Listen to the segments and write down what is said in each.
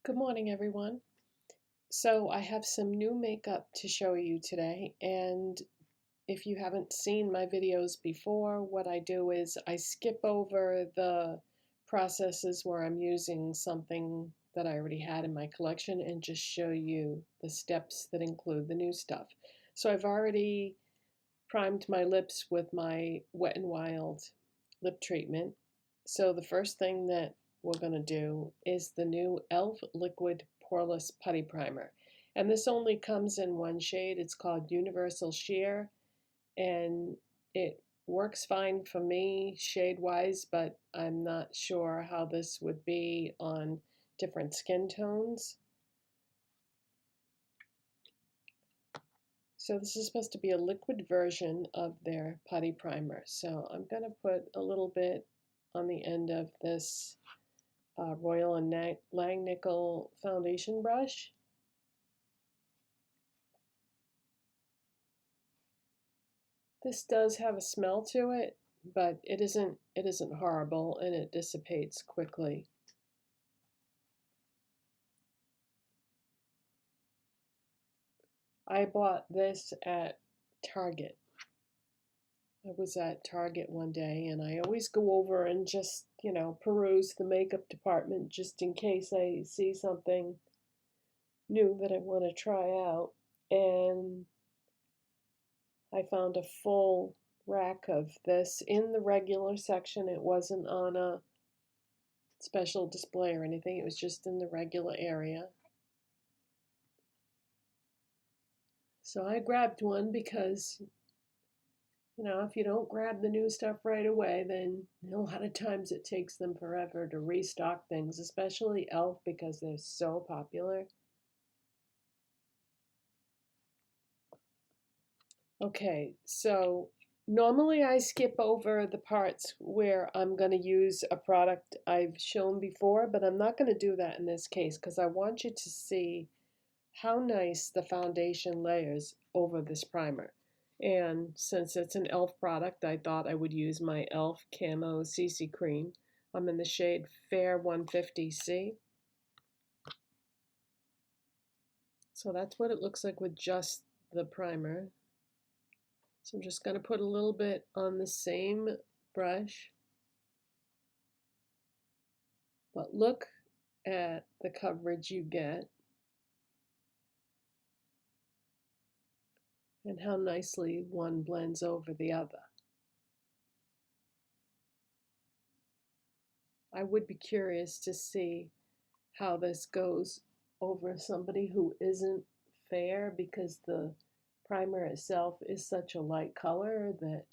Good morning, everyone. So, I have some new makeup to show you today, and if you haven't seen my videos before, what I do is I skip over the processes where I'm using something that I already had in my collection and just show you the steps that include the new stuff. So, I've already primed my lips with my Wet n Wild lip treatment. So the first thing that we're going to do is the new e.l.f. Liquid Poreless Putty Primer. And this only comes in one shade. It's called Universal Sheer, and it works fine for me shade-wise, but I'm not sure how this would be on different skin tones. So this is supposed to be a liquid version of their putty primer. So I'm going to put a little bit on the end of this Royal and Langnickel foundation brush. This does have a smell to it, but it isn't horrible, and it dissipates quickly. I bought this at Target. I was at Target one day, and I always go over and just, peruse the makeup department just in case I see something new that I want to try out. And I found a full rack of this in the regular section. It wasn't on a special display or anything, it was just in the regular area. So I grabbed one because, if you don't grab the new stuff right away, then a lot of times it takes them forever to restock things, especially e.l.f. because they're so popular. Okay, so normally I skip over the parts where I'm going to use a product I've shown before, but I'm not going to do that in this case because I want you to see how nice the foundation layers over this primer. And since it's an e.l.f. product, I thought I would use my e.l.f. Camo CC Cream. I'm in the shade Fair 150C. So that's what it looks like with just the primer. So I'm just going to put a little bit on the same brush. But look at the coverage you get and how nicely one blends over the other. I would be curious to see how this goes over somebody who isn't fair because the primer itself is such a light color that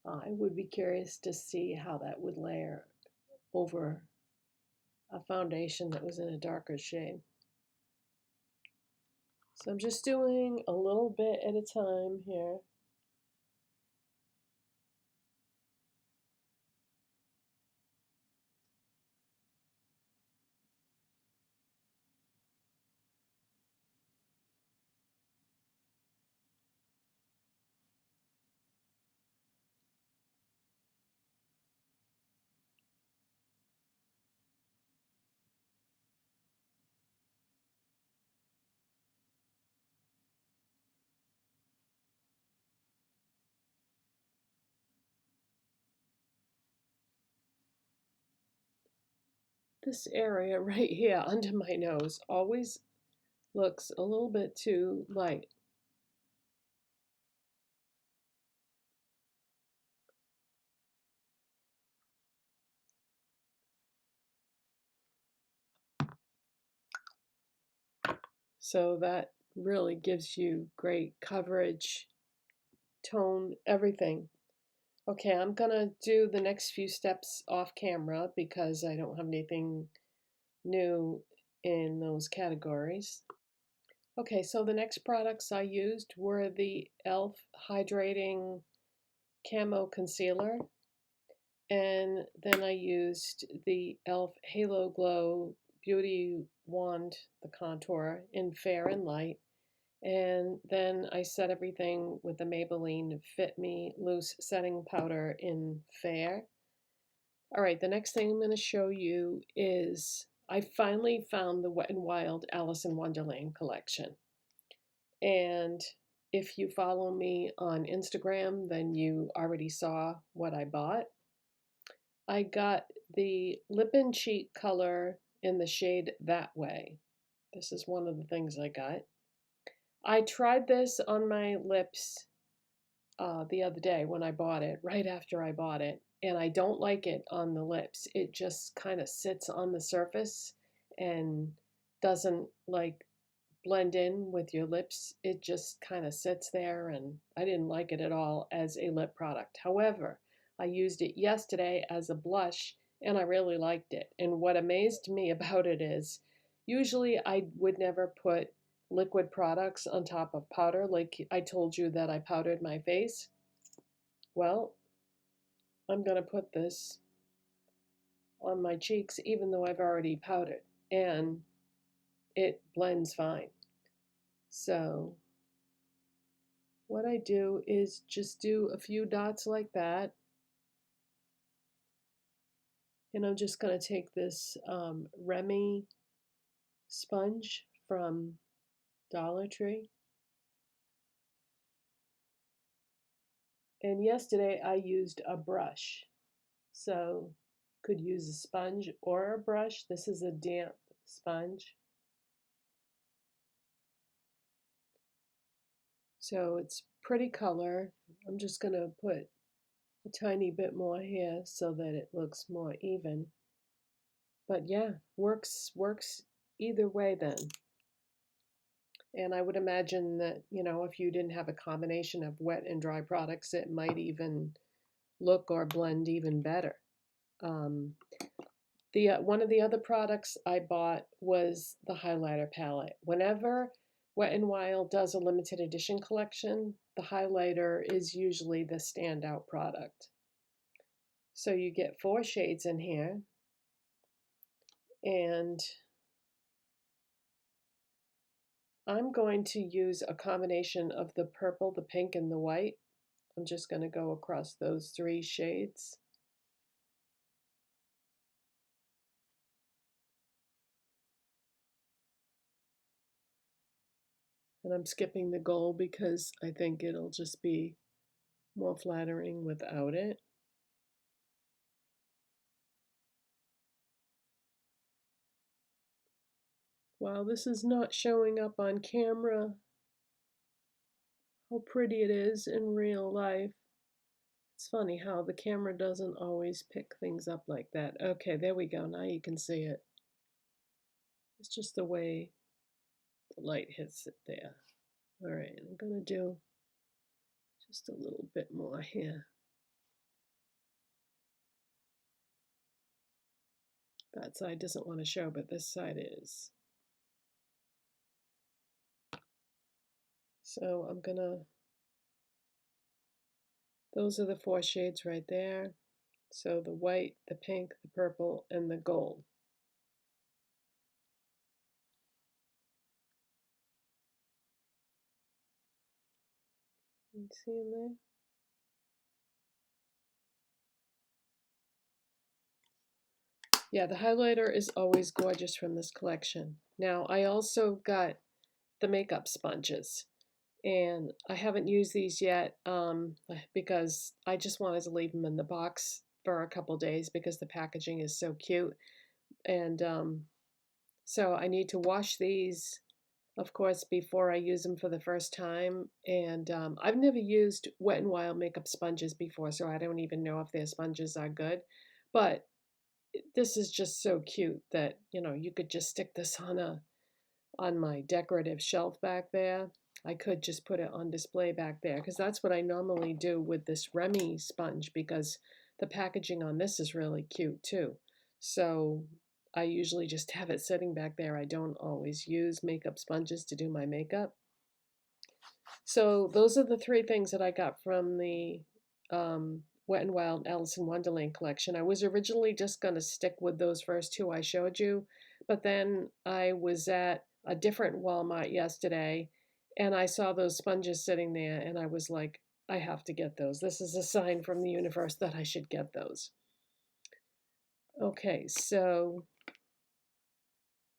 I would be curious to see how that would layer over a foundation that was in a darker shade. So I'm just doing a little bit at a time here. This area right here under my nose always looks a little bit too light. So that really gives you great coverage, tone, everything. Okay, I'm gonna do the next few steps off camera because I don't have anything new in those categories. Okay, so the next products I used were the e.l.f. Hydrating Camo Concealer, and then I used the e.l.f. Halo Glow Beauty Wand, the contour, in Fair and Light. And then I set everything with the Maybelline Fit Me Loose Setting Powder in Fair. All right, the next thing I'm going to show you is I finally found the Wet n Wild Alice in Wonderland collection. And if you follow me on Instagram, then you already saw what I bought. I got the lip and cheek color in the shade That Way. This is one of the things I got. I tried this on my lips the other day when I bought it, right after I bought it, and I don't like it on the lips. It just kind of sits on the surface and doesn't like blend in with your lips. It just kind of sits there, and I didn't like it at all as a lip product. However, I used it yesterday as a blush and I really liked it. And what amazed me about it is usually I would never put liquid products on top of powder. Like I told you that I powdered my face. Well, I'm going to put this on my cheeks even though I've already powdered, and it blends fine. So what I do is just do a few dots like that. And I'm just going to take this Remy sponge from Dollar Tree. And yesterday I used a brush. So could use a sponge or a brush. This is a damp sponge. So it's pretty color. I'm just going to put a tiny bit more here so that it looks more even. But yeah, works either way then. And I would imagine that, you know, if you didn't have a combination of wet and dry products, it might even look or blend even better. One of the other products I bought was the highlighter palette. Whenever Wet n Wild does a limited edition collection, the highlighter is usually the standout product. So you get 4 shades in here, and I'm going to use a combination of the purple, the pink, and the white. I'm just going to go across those 3 shades. And I'm skipping the gold because I think it'll just be more flattering without it. While this is not showing up on camera, how pretty it is in real life. It's funny how the camera doesn't always pick things up like that. Okay, there we go. Now you can see it. It's just the way the light hits it there. All right, I'm going to do just a little bit more here. That side doesn't want to show, but this side is. So I'm going to, those are the 4 shades right there. So the white, the pink, the purple, and the gold. You see in there? Yeah, the highlighter is always gorgeous from this collection. Now, I also got the makeup sponges, and I haven't used these yet because I just wanted to leave them in the box for a couple days because the packaging is so cute. And so I need to wash these, of course, before I use them for the first time. And I've never used Wet n Wild makeup sponges before, so I don't even know if their sponges are good. But this is just so cute that, you know, you could just stick this on my decorative shelf back there. I could just put it on display back there because that's what I normally do with this Remy sponge because the packaging on this is really cute too. So I usually just have it sitting back there. I don't always use makeup sponges to do my makeup. So those are the 3 things that I got from the Wet n Wild Alice in Wonderland collection. I was originally just going to stick with those first 2 I showed you, but then I was at a different Walmart yesterday and I saw those sponges sitting there and I was like, I have to get those. This is a sign from the universe that I should get those. Okay, so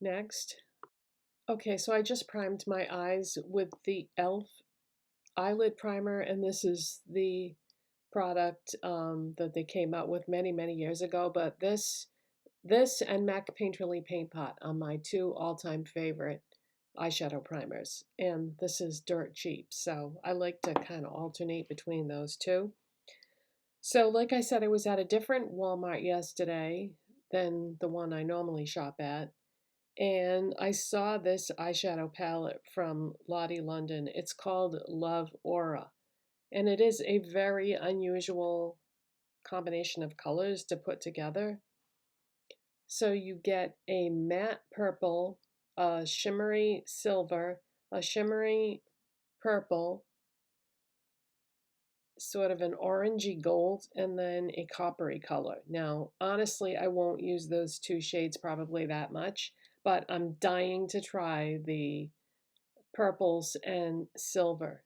Next. Okay, so I just primed my eyes with the e.l.f. eyelid primer, and this is the product that they came out with many, many years ago. But this and MAC Painterly Paint Pot are my two all-time favorite eyeshadow primers, and this is dirt cheap, so I like to kind of alternate between those two. So like I said, I was at a different Walmart yesterday than the one I normally shop at, and I saw this eyeshadow palette from Lottie London. It's called Love Aura, and it is a very unusual combination of colors to put together. So you get a matte purple, a shimmery silver, a shimmery purple, sort of an orangey gold, and then a coppery color. Now, honestly, I won't use those two shades probably that much, but I'm dying to try the purples and silver.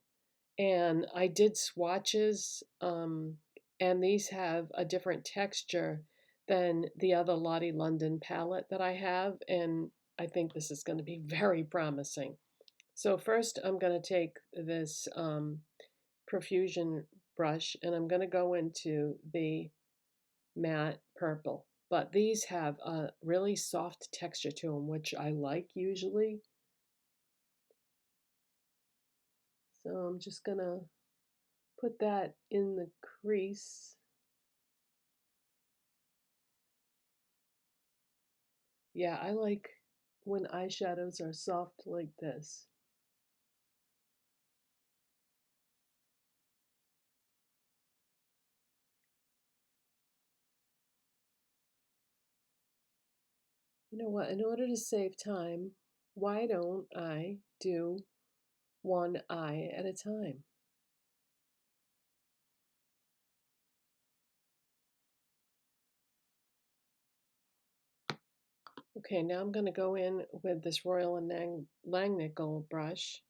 And I did swatches, and these have a different texture than the other Lottie London palette that I have, and I think this is going to be very promising. So first I'm going to take this Profusion brush, and I'm going to go into the matte purple. But these have a really soft texture to them, which I like usually. So I'm just going to put that in the crease. Yeah, I like when eyeshadows are soft like this. You know what? In order to save time, why don't I do one eye at a time? Okay, now I'm going to go in with this Royal and Langnickel brush,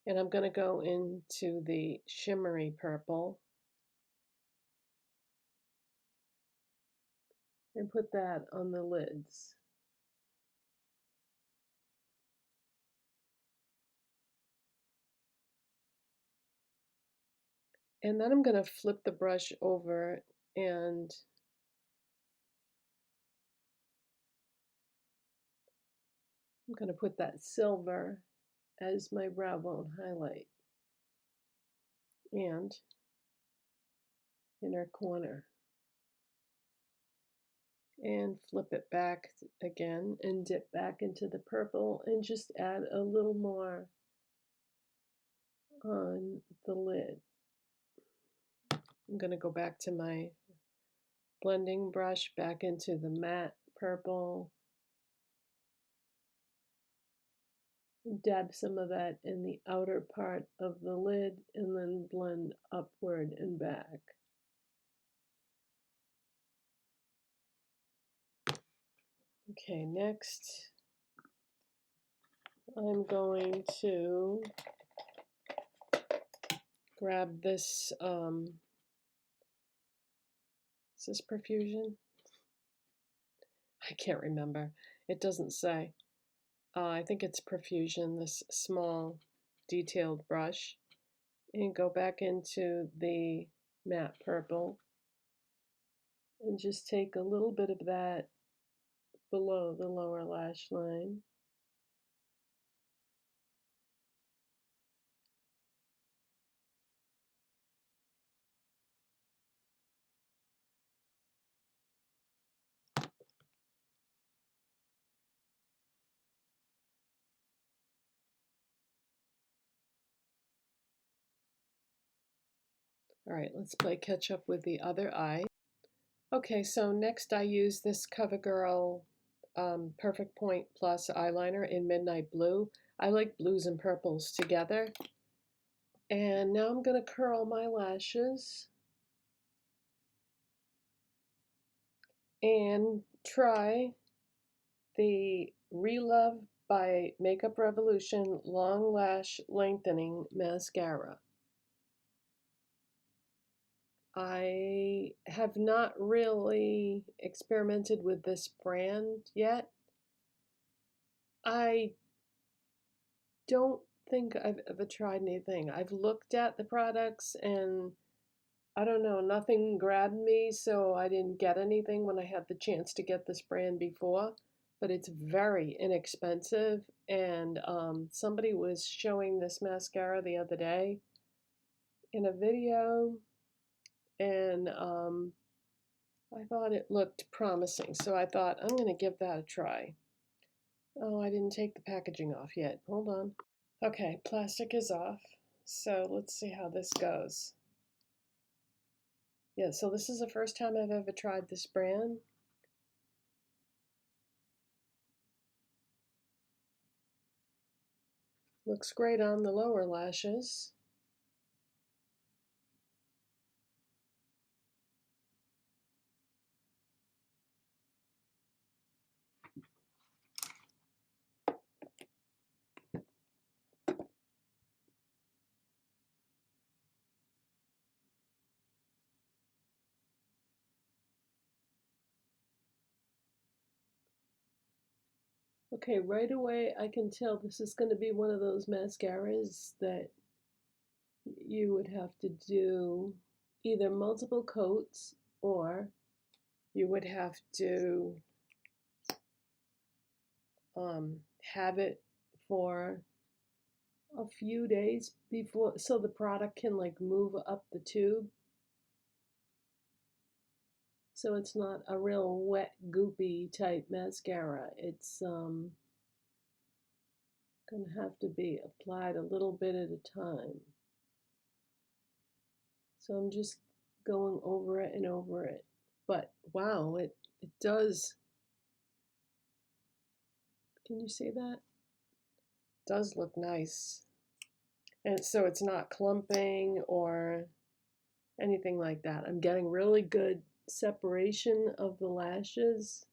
and I'm going to go into the shimmery purple and put that on the lids. And then I'm going to flip the brush over, and I'm going to put that silver as my brow bone highlight and inner corner. And flip it back again and dip back into the purple and just add a little more on the lid. I'm going to go back to my blending brush, back into the matte purple, dab some of that in the outer part of the lid, and then blend upward and back. Okay, next I'm going to grab this, is this Profusion? I can't remember. It doesn't say. I think it's Profusion, this small detailed brush, and go back into the matte purple and just take a little bit of that below the lower lash line. All right, let's play catch up with the other eye. Okay, so next I use this CoverGirl Perfect Point Plus eyeliner in Midnight Blue. I like blues and purples together. And now I'm going to curl my lashes and try the Relove by Makeup Revolution Long Lash Lengthening Mascara. I have not really experimented with this brand yet. I don't think I've ever tried anything. I've looked at the products and I don't know, nothing grabbed me, so I didn't get anything when I had the chance to get this brand before. But it's very inexpensive, and somebody was showing this mascara the other day in a video, and I thought it looked promising, so I thought I'm going to give that a try. Oh, I didn't take the packaging off yet. Hold on. Okay, plastic is off, so let's see how this goes. Yeah, so this is the first time I've ever tried this brand. Looks great on the lower lashes. Okay, right away I can tell this is going to be one of those mascaras that you would have to do either multiple coats or you would have to have it for a few days before so the product can like move up the tube. So it's not a real wet, goopy type mascara. It's gonna have to be applied a little bit at a time. So I'm just going over it and over it. But wow, it does, can you see that? It does look nice. And so it's not clumping or anything like that. I'm getting really good separation of the lashes.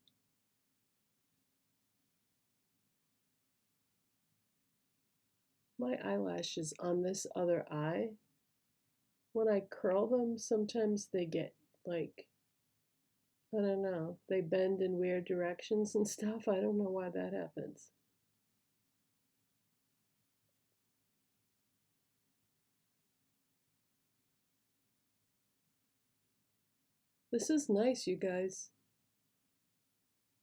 My eyelashes on this other eye, when I curl them, sometimes they get like, I don't know, they bend in weird directions and stuff. I don't know why that happens. This is nice, you guys.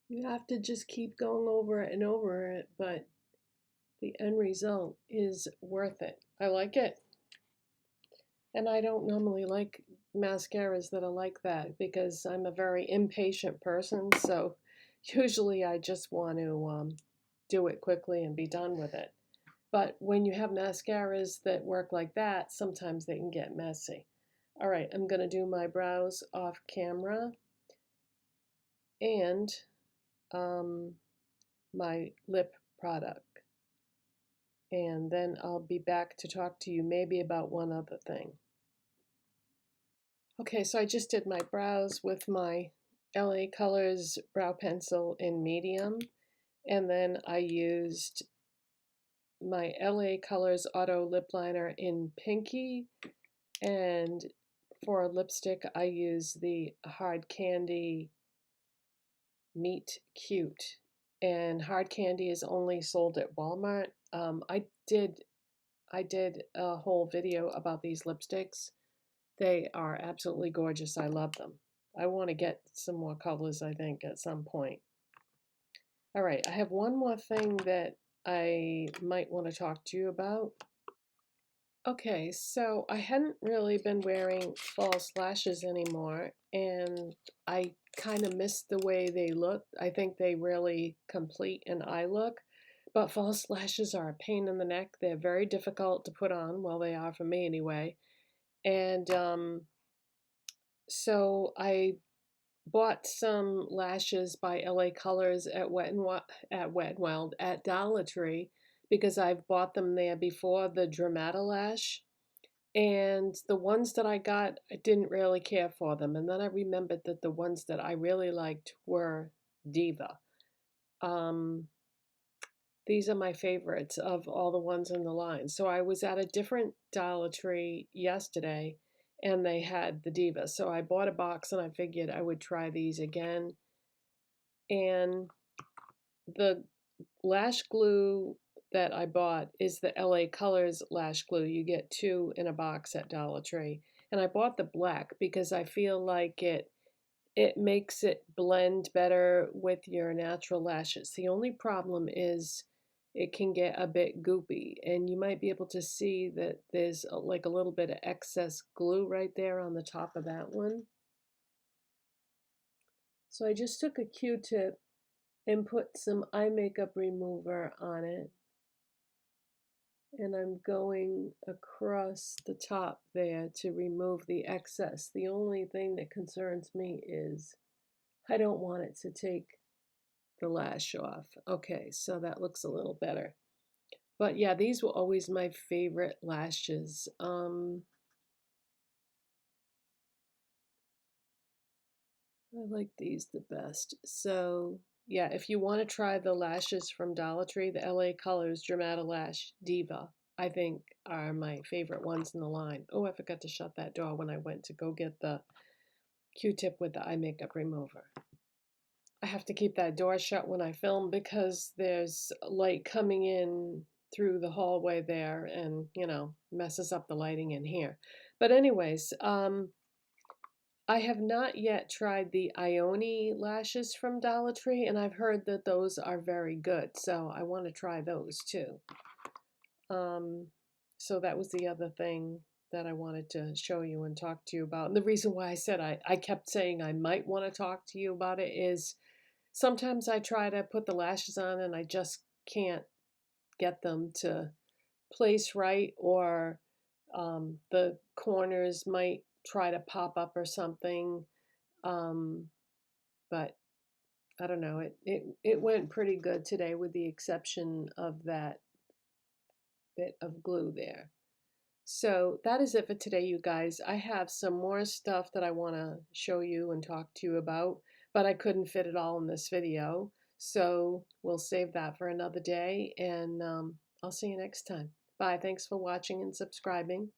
You have to just keep going over it and over it, but the end result is worth it. I like it. And I don't normally like mascaras that are like that because I'm a very impatient person. So usually I just want to do it quickly and be done with it. But when you have mascaras that work like that, sometimes they can get messy. All right, I'm going to do my brows off camera and my lip product. And then I'll be back to talk to you maybe about one other thing. Okay, so I just did my brows with my LA Colors brow pencil in medium, and then I used my LA Colors Auto Lip Liner in pinky, and for lipstick I use the Hard Candy Meet Cute, and Hard Candy is only sold at Walmart. I did a whole video about these lipsticks. They are absolutely gorgeous. I love them. I want to get some more colors, I think, at some point. All right, I have one more thing that I might want to talk to you about. Okay, so I hadn't really been wearing false lashes anymore, and I kind of missed the way they look. I think they really complete an eye look, but false lashes are a pain in the neck. They're very difficult to put on, well, they are for me anyway. And so I bought some lashes by LA Colors at at Dollar Tree because I've bought them there before, the Lash. And the ones that I got, I didn't really care for them. And then I remembered that the ones that I really liked were Diva. These are my favorites of all the ones in the line. So I was at a different Dollar Tree yesterday and they had the Diva. So I bought a box and I figured I would try these again. And the lash glue that I bought is the LA Colors lash glue. You get 2 in a box at Dollar Tree. And I bought the black because I feel like it makes it blend better with your natural lashes. The only problem is it can get a bit goopy, and you might be able to see that there's like a little bit of excess glue right there on the top of that one. So I just took a Q-tip and put some eye makeup remover on it, and I'm going across the top there to remove the excess. The only thing that concerns me is I don't want it to take the lash off. Okay, so that looks a little better. But yeah, these were always my favorite lashes. I like these the best. So yeah, if you want to try the lashes from Dollar Tree, the LA Colors Lash Diva, I think are my favorite ones in the line. Oh, I forgot to shut that door when I went to go get the Q-tip with the eye makeup remover. I have to keep that door shut when I film because there's light coming in through the hallway there and, messes up the lighting in here. But anyways, I have not yet tried the Ioni lashes from Dollar Tree, and I've heard that those are very good, so I want to try those too. So that was the other thing that I wanted to show you and talk to you about. And the reason why I said I kept saying I might want to talk to you about it is sometimes I try to put the lashes on and I just can't get them to place right, or the corners might try to pop up or something. But I don't know. It went pretty good today with the exception of that bit of glue there. So that is it for today, you guys. I have some more stuff that I want to show you and talk to you about, but I couldn't fit it all in this video. So we'll save that for another day, and I'll see you next time. Bye. Thanks for watching and subscribing.